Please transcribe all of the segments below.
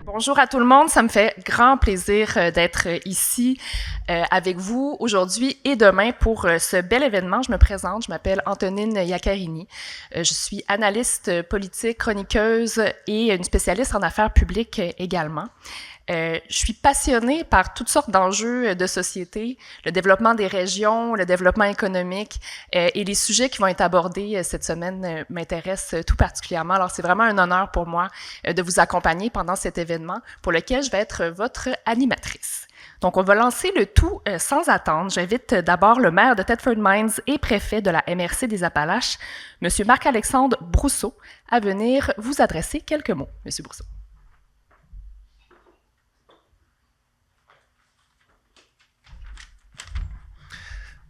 Bonjour à tout le monde, ça me fait grand plaisir d'être ici avec vous aujourd'hui et demain pour ce bel événement. Je me présente, je m'appelle Antonine Iaccarini. Je suis analyste politique, chroniqueuse et une spécialiste en affaires publiques également. Je suis passionnée par toutes sortes d'enjeux de société, le développement des régions, le développement économique et les sujets qui vont être abordés cette semaine m'intéressent tout particulièrement. Alors, c'est vraiment un honneur pour moi de vous accompagner pendant cet événement pour lequel je vais être votre animatrice. Donc, on va lancer le tout sans attendre. J'invite d'abord le maire de Thetford Mines et préfet de la MRC des Appalaches, M. Marc-Alexandre Brousseau, à venir vous adresser quelques mots. M. Brousseau.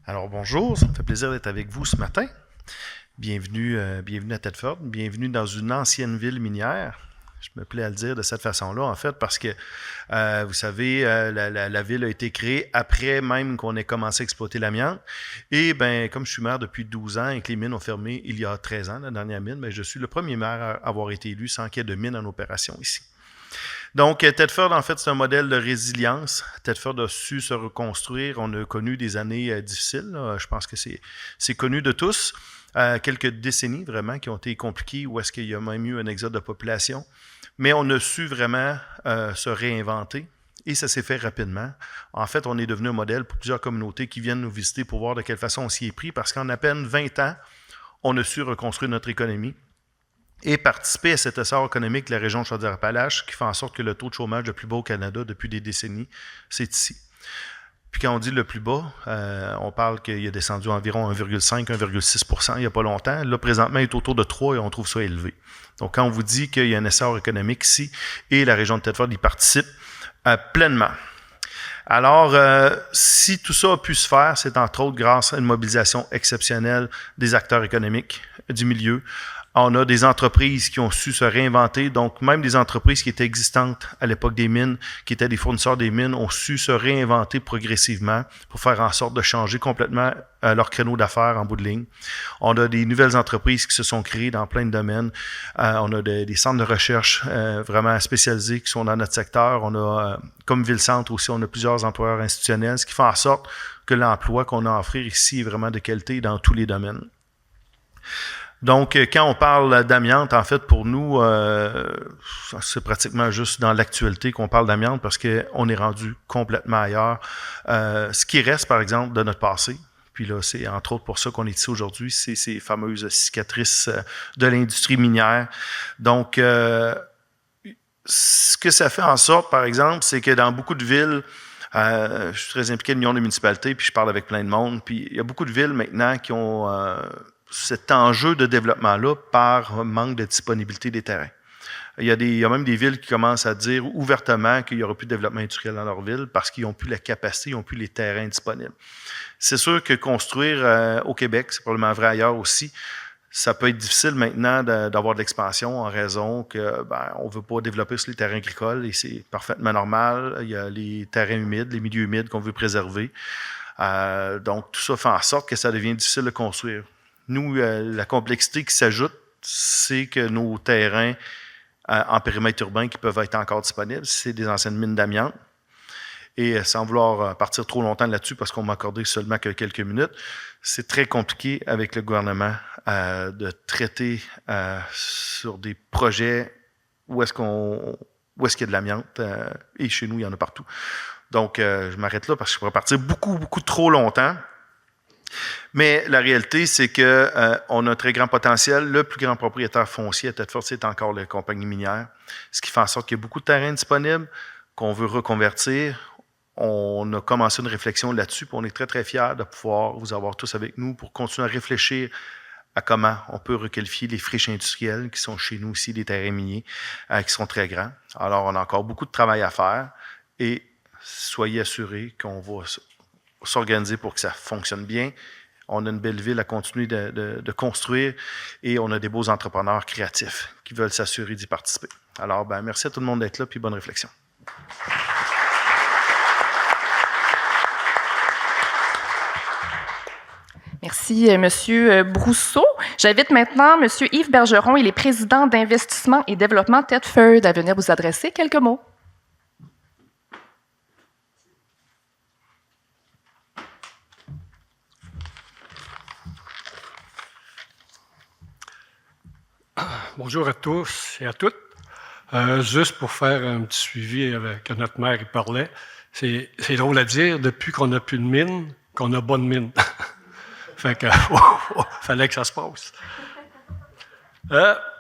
Alors bonjour, ça me fait plaisir d'être avec vous ce matin. Bienvenue à Thetford, bienvenue dans une ancienne ville minière. Je me plais à le dire de cette façon-là, en fait, parce que, vous savez, la ville a été créée après même qu'on ait commencé à exploiter l'amiante. Et bien, comme je suis maire depuis 12 ans et que les mines ont fermé il y a 13 ans, la dernière mine, bien, je suis le premier maire à avoir été élu sans qu'il y ait de mine en opération ici. Donc, Thetford, en fait, c'est un modèle de résilience. Thetford a su se reconstruire. On a connu des années difficiles. Là. Je pense que c'est connu de tous. Quelques décennies, vraiment, qui ont été compliquées, où est-ce qu'il y a même eu un exode de population. Mais on a su vraiment se réinventer. Et ça s'est fait rapidement. En fait, on est devenu un modèle pour plusieurs communautés qui viennent nous visiter pour voir de quelle façon on s'y est pris. Parce qu'en à peine 20 ans, on a su reconstruire notre économie et participer à cet essor économique de la région de Chaudière-Appalaches qui fait en sorte que le taux de chômage le plus bas au Canada depuis des décennies, c'est ici. Puis quand on dit le plus bas, on parle qu'il a descendu environ 1,5, 1,6 % il n'y a pas longtemps. Là, présentement, il est autour de 3 et on trouve ça élevé. Donc, quand on vous dit qu'il y a un essor économique ici et la région de Thetford y participe pleinement. Alors, si tout ça a pu se faire, c'est entre autres grâce à une mobilisation exceptionnelle des acteurs économiques du milieu. On a des entreprises qui ont su se réinventer, donc même des entreprises qui étaient existantes à l'époque des mines, qui étaient des fournisseurs des mines, ont su se réinventer progressivement pour faire en sorte de changer complètement leur créneau d'affaires en bout de ligne. On a des nouvelles entreprises qui se sont créées dans plein de domaines. On a des centres de recherche vraiment spécialisés qui sont dans notre secteur. On a, comme Ville-Centre aussi, on a plusieurs employeurs institutionnels, ce qui fait en sorte que l'emploi qu'on a à offrir ici est vraiment de qualité dans tous les domaines. Donc, quand on parle d'amiante, en fait, pour nous, c'est pratiquement juste dans l'actualité qu'on parle d'amiante parce qu'on est rendu complètement ailleurs. Ce qui reste, par exemple, de notre passé, puis là, c'est entre autres pour ça qu'on est ici aujourd'hui, c'est ces fameuses cicatrices de l'industrie minière. Donc, ce que ça fait en sorte, par exemple, c'est que dans beaucoup de villes, je suis très impliqué dans l'Union des municipalités, puis je parle avec plein de monde, puis il y a beaucoup de villes maintenant qui ont cet enjeu de développement-là par manque de disponibilité des terrains. Il y a même des villes qui commencent à dire ouvertement qu'il n'y aura plus de développement industriel dans leur ville parce qu'ils n'ont plus la capacité, ils n'ont plus les terrains disponibles. C'est sûr que construire au Québec, c'est probablement vrai ailleurs aussi, ça peut être difficile maintenant d'avoir de l'expansion en raison que on ne veut pas développer sur les terrains agricoles et c'est parfaitement normal. Il y a les terrains humides, les milieux humides qu'on veut préserver. Donc, tout ça fait en sorte que ça devient difficile de construire. Nous, la complexité qui s'ajoute, c'est que nos terrains en périmètre urbain qui peuvent être encore disponibles, c'est des anciennes mines d'amiante. Et sans vouloir partir trop longtemps là-dessus, parce qu'on m'a accordé seulement que quelques minutes, c'est très compliqué avec le gouvernement de traiter sur des projets où est-ce qu'il y a de l'amiante. Et chez nous, il y en a partout. Donc, je m'arrête là parce que je pourrais partir beaucoup trop longtemps. Mais la réalité, c'est qu'on a un très grand potentiel. Le plus grand propriétaire foncier à Thetford, c'est encore la compagnie minière, ce qui fait en sorte qu'il y a beaucoup de terrains disponibles qu'on veut reconvertir. On a commencé une réflexion là-dessus, puis on est très fiers de pouvoir vous avoir tous avec nous pour continuer à réfléchir à comment on peut requalifier les friches industrielles qui sont chez nous aussi, des terrains miniers, qui sont très grands. Alors, on a encore beaucoup de travail à faire et soyez assurés qu'on va s'organiser pour que ça fonctionne bien. On a une belle ville à continuer de construire et on a des beaux entrepreneurs créatifs qui veulent s'assurer d'y participer. Alors, merci à tout le monde d'être là puis bonne réflexion. Merci, Monsieur Brousseau. J'invite maintenant M. Yves Bergeron, il est président d'investissement et développement Thetford, à venir vous adresser quelques mots. Bonjour à tous et à toutes. Juste pour faire un petit suivi avec notre maire, il parlait. C'est drôle à dire, depuis qu'on n'a plus de mine, qu'on a bonne mine. Fait que, fallait que ça se passe.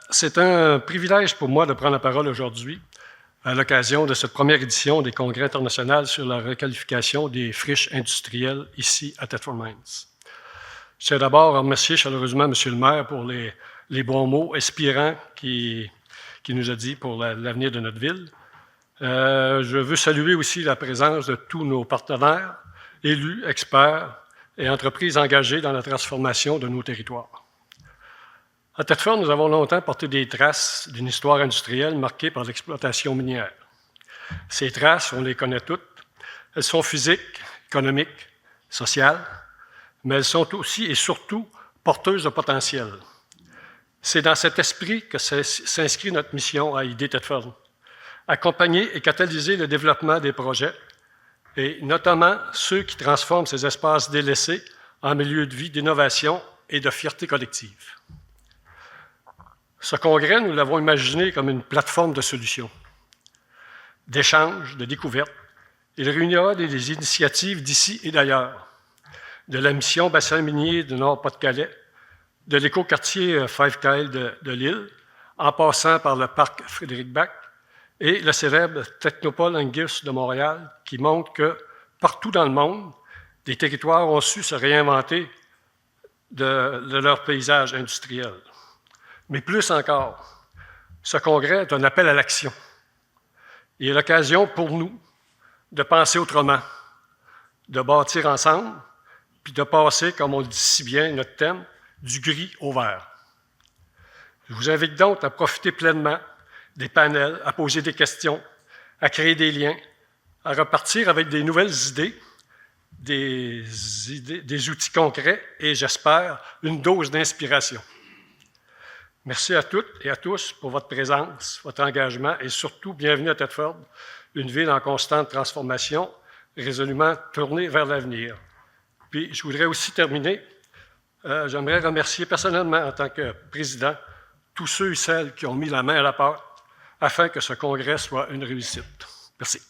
C'est un privilège pour moi de prendre la parole aujourd'hui à l'occasion de cette première édition des congrès internationaux sur la requalification des friches industrielles ici à Thetford Mines. Je tiens d'abord à remercier chaleureusement M. le maire pour les bons mots inspirants qu'il nous a dit pour l'avenir de notre ville. Je veux saluer aussi la présence de tous nos partenaires, élus, experts et entreprises engagées dans la transformation de nos territoires. À Thetford, nous avons longtemps porté des traces d'une histoire industrielle marquée par l'exploitation minière. Ces traces, on les connaît toutes. Elles sont physiques, économiques, sociales, mais elles sont aussi et surtout porteuses de potentiel. C'est dans cet esprit que s'inscrit notre mission à ID Thetford. Accompagner et catalyser le développement des projets, et notamment ceux qui transforment ces espaces délaissés en milieux de vie, d'innovation et de fierté collective. Ce congrès, nous l'avons imaginé comme une plateforme de solutions, d'échanges, de découvertes. Il réunira des initiatives d'ici et d'ailleurs, de la mission bassin minier du Nord-Pas-de-Calais, de l'écoquartier Five Kyle de Lille, en passant par le parc Frédéric-Bac et le célèbre Technopole Angus de Montréal, qui montre que partout dans le monde, des territoires ont su se réinventer de leur paysage industriel. Mais plus encore, ce congrès est un appel à l'action. Il est l'occasion pour nous de penser autrement, de bâtir ensemble, puis de passer, comme on le dit si bien, notre thème, du gris au vert. Je vous invite donc à profiter pleinement des panels, à poser des questions, à créer des liens, à repartir avec des nouvelles idées, des outils concrets et, j'espère, une dose d'inspiration. Merci à toutes et à tous pour votre présence, votre engagement et surtout, bienvenue à Thetford, une ville en constante transformation, résolument tournée vers l'avenir. Puis, je voudrais aussi terminer, j'aimerais remercier personnellement, en tant que président, tous ceux et celles qui ont mis la main à la pâte afin que ce congrès soit une réussite. Merci.